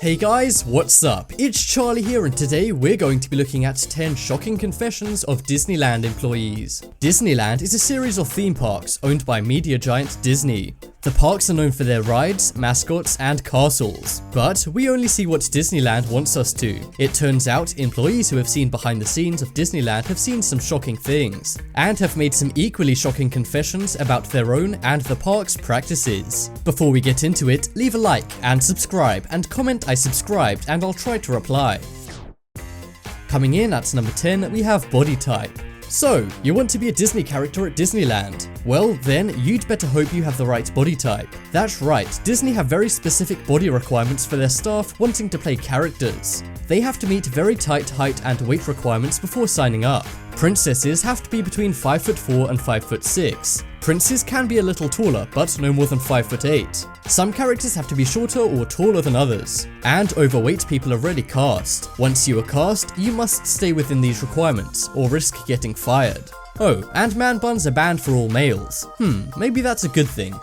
Hey guys, what's up? It's Charlie here, and today we're going to be looking at 10 shocking confessions of Disneyland employees. Disneyland is a series of theme parks owned by media giant Disney. The parks are known for their rides, mascots, and castles, but we only see what Disneyland wants us to. It turns out employees who have seen behind the scenes of Disneyland have seen some shocking things, and have made some equally shocking confessions about their own and the park's practices. Before we get into it, leave a like and subscribe, and comment "I subscribed" and I'll try to reply. Coming in at number 10, we have body type. So, you want to be a Disney character at Disneyland? Well, then you'd better hope you have the right body type. That's right, Disney have very specific body requirements for their staff wanting to play characters. They have to meet very tight height and weight requirements before signing up. Princesses have to be between 5'4" and 5'6". Princes can be a little taller, but no more than 5'8". Some characters have to be shorter or taller than others. And overweight people are rarely cast. Once you are cast, you must stay within these requirements, or risk getting fired. Oh, and man buns are banned for all males. Maybe that's a good thing.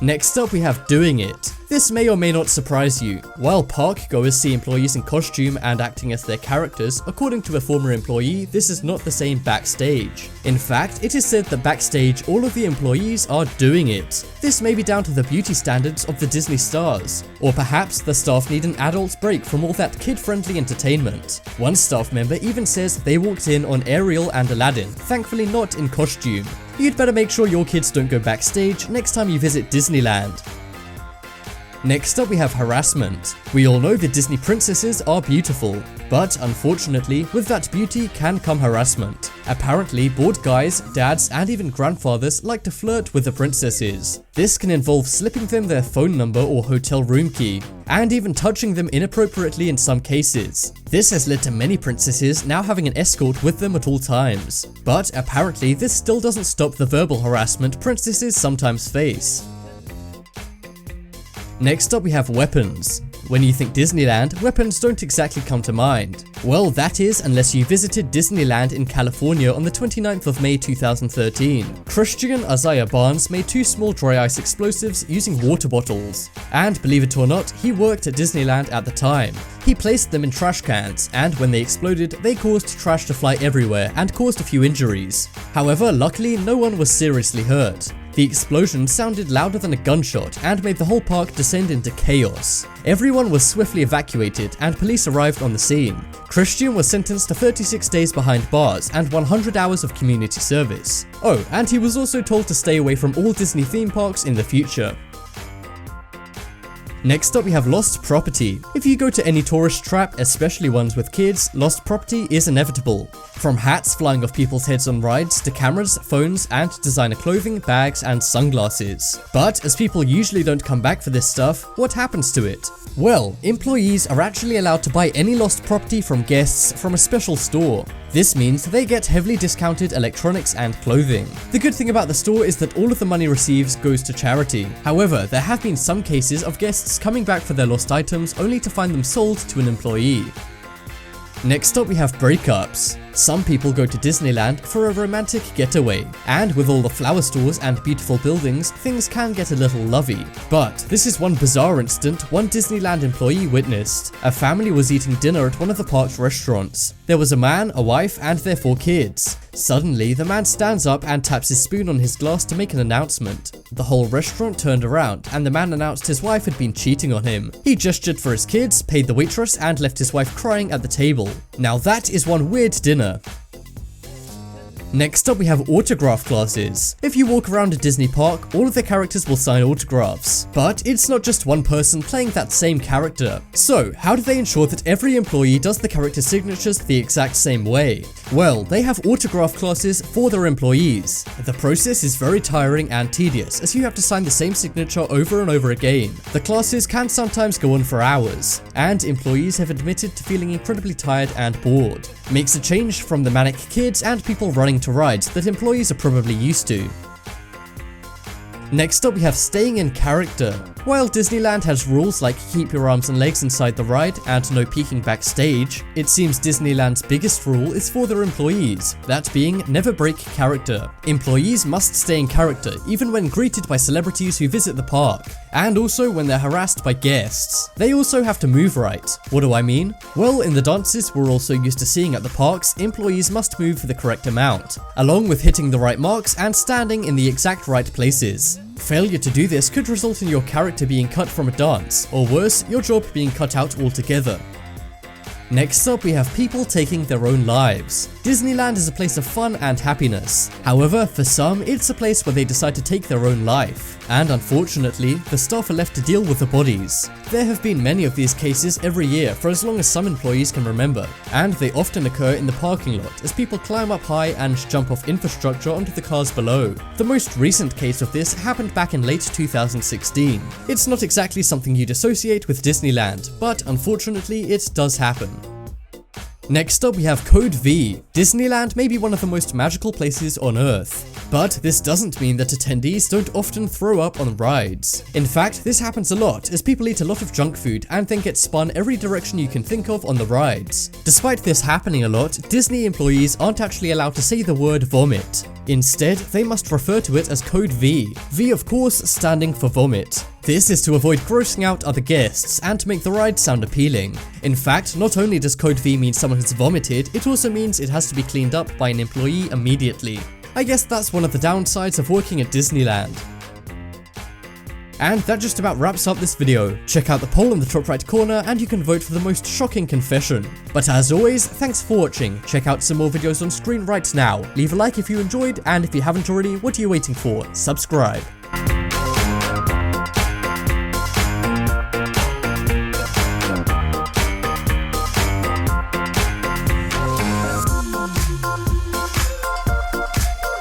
Next up we have doing it. This may or may not surprise you. While park goers see employees in costume and acting as their characters, according to a former employee, this is not the same backstage. In fact, it is said that backstage all of the employees are doing it. This may be down to the beauty standards of the Disney stars, or perhaps the staff need an adult break from all that kid-friendly entertainment. One staff member even says they walked in on Ariel and Aladdin, thankfully not in costume. You'd better make sure your kids don't go backstage next time you visit Disneyland. Next up we have harassment. We all know the Disney princesses are beautiful, but unfortunately with that beauty can come harassment. Apparently bored guys, dads, and even grandfathers like to flirt with the princesses. This can involve slipping them their phone number or hotel room key, and even touching them inappropriately in some cases. This has led to many princesses now having an escort with them at all times. But apparently this still doesn't stop the verbal harassment princesses sometimes face. Next up we have weapons. When you think Disneyland, weapons don't exactly come to mind. Well, that is unless you visited Disneyland in California on the 29th of May 2013. Christian Isaiah Barnes made 2 small dry ice explosives using water bottles. And believe it or not, he worked at Disneyland at the time. He placed them in trash cans, and when they exploded, they caused trash to fly everywhere and caused a few injuries. However, luckily no one was seriously hurt. The explosion sounded louder than a gunshot and made the whole park descend into chaos. Everyone was swiftly evacuated and police arrived on the scene. Christian was sentenced to 36 days behind bars and 100 hours of community service. Oh, and he was also told to stay away from all Disney theme parks in the future. Next up we have lost property. If you go to any tourist trap, especially ones with kids, lost property is inevitable. From hats flying off people's heads on rides to cameras, phones, and designer clothing, bags, and sunglasses. But as people usually don't come back for this stuff, what happens to it? Well, employees are actually allowed to buy any lost property from guests from a special store. This means they get heavily discounted electronics and clothing. The good thing about the store is that all of the money received goes to charity. However, there have been some cases of guests coming back for their lost items only to find them sold to an employee. Next up we have breakups. Some people go to Disneyland for a romantic getaway, and with all the flower stores and beautiful buildings, things can get a little lovey. But this is one bizarre incident one Disneyland employee witnessed. A family was eating dinner at one of the park's restaurants. There was a man, a wife, and their 4 kids. Suddenly, the man stands up and taps his spoon on his glass to make an announcement. The whole restaurant turned around, and the man announced his wife had been cheating on him. He gestured for his kids, paid the waitress, and left his wife crying at the table. Now that is one weird dinner. Next up we have autograph classes. If you walk around a Disney park, all of the characters will sign autographs. But it's not just one person playing that same character. So, how do they ensure that every employee does the character signatures the exact same way? Well, they have autograph classes for their employees. The process is very tiring and tedious, as you have to sign the same signature over and over again. The classes can sometimes go on for hours, and employees have admitted to feeling incredibly tired and bored. Makes a change from the manic kids and people running to rides that employees are probably used to. Next up we have staying in character. While Disneyland has rules like keep your arms and legs inside the ride and no peeking backstage, it seems Disneyland's biggest rule is for their employees, that being never break character. Employees must stay in character even when greeted by celebrities who visit the park, and also when they're harassed by guests. They also have to move right. What do I mean? Well, in the dances we're also used to seeing at the parks, employees must move the correct amount, along with hitting the right marks and standing in the exact right places. Failure to do this could result in your character being cut from a dance, or worse, your job being cut out altogether. Next up we have people taking their own lives. Disneyland is a place of fun and happiness. However, for some, it's a place where they decide to take their own life. And unfortunately, the staff are left to deal with the bodies. There have been many of these cases every year for as long as some employees can remember, and they often occur in the parking lot as people climb up high and jump off infrastructure onto the cars below. The most recent case of this happened back in late 2016. It's not exactly something you'd associate with Disneyland, but unfortunately it does happen. Next up we have Code V. Disneyland may be one of the most magical places on Earth, but this doesn't mean that attendees don't often throw up on rides. In fact, this happens a lot as people eat a lot of junk food and then get spun every direction you can think of on the rides. Despite this happening a lot, Disney employees aren't actually allowed to say the word vomit. Instead, they must refer to it as Code V. V of course standing for vomit. This is to avoid grossing out other guests and to make the ride sound appealing. In fact, not only does Code V mean someone has vomited, it also means it has to be cleaned up by an employee immediately. I guess that's one of the downsides of working at Disneyland. And that just about wraps up this video. Check out the poll in the top right corner and you can vote for the most shocking confession. But as always, thanks for watching. Check out some more videos on screen right now. Leave a like if you enjoyed, and if you haven't already, what are you waiting for? Subscribe.